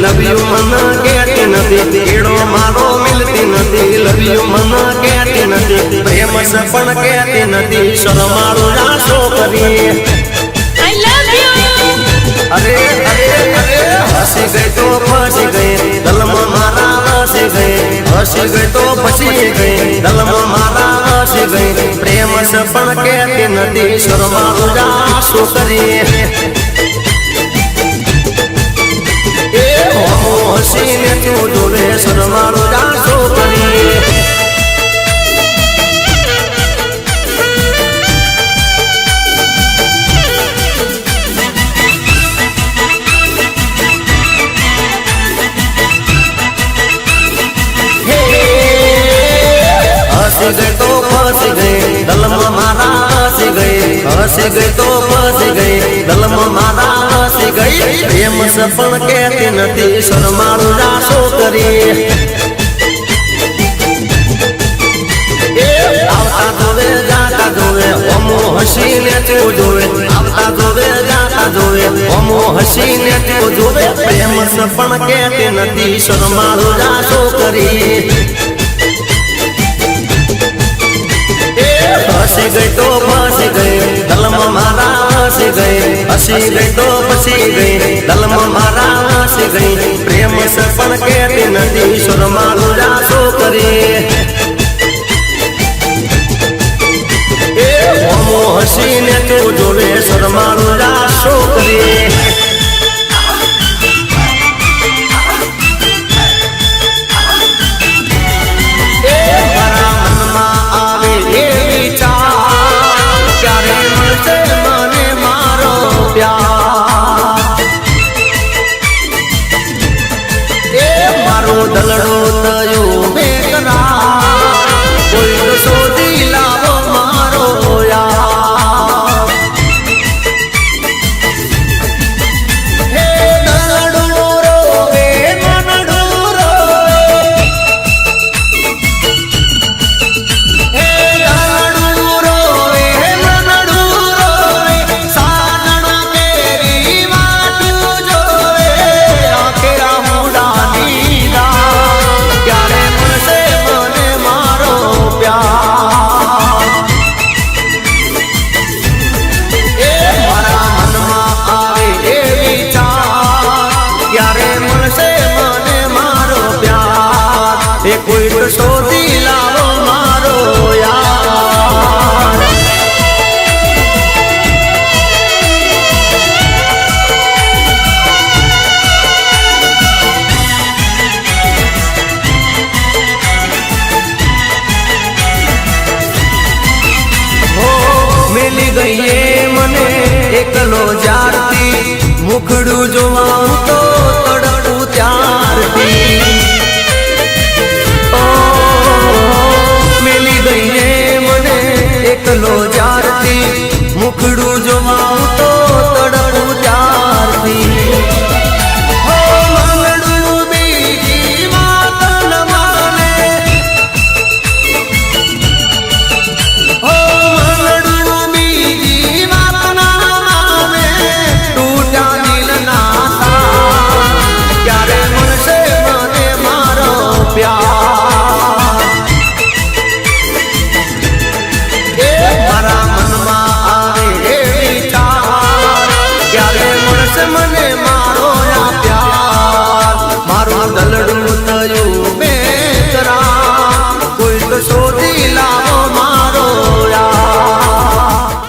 love you મન કહેતી નથી એડો મારો મિલતી નથી લવ યુ મન કહેતી નથી પ્રેમ સપન કહેતી નથી શરમાળું રાસો કરી આઈ લવ યુ અરે અરે અરે હસી ગઈ તો ફસી ગઈ દલમાં મારા હસી ગઈ હસી ગઈ તો ફસી ગઈ દલમાં મારા હસી ગઈ પ્રેમ સપન કહેતી નથી શરમાળું રાસો કરી હસીને તું જોવે શરમાળું રાસો કરી હસી ગઈ તો ફસી ગઈ દલમાં મારા હસી ગઈ હસી ગઈ તો ફસી ગઈ દલમાં મારા હસી ગઈ પ્રેમ સપન કહેતી નથી શરમાળું રાસો કરી આવતા જોવે જાતા જોવે અમો હસીને તું જોવે આવતા જોવે જાતા જોવે અમો હસીને તું જોવે પ્રેમ સપન કહેતી નથી શરમાળું રાસો કરી હસી ગઈ તો ફસી ગઈ દલમાં મારા હસી ગઈ હસી ગઈ તો ફસી ગઈ દલમાં મારા હસી ગઈ પ્રેમ સપન કહેતી નથી શરમાળું રાસો કરી અમો હસીને તું જોવે શરમાળું રાસો કરી દલડો થયો બેકરાર કોઈ તો શોધી લાવો મારો યાર હે દલડો રોવે મનડો રોવે હે દલડો રોવે મનડો રોવે સાનણ કેરી વાટું જોવે આખેરા મુડાની કોઈ તો શોધી લાવો મારો યાર મિલી ગઈ મને એકલો જારતી મુખડું જોવા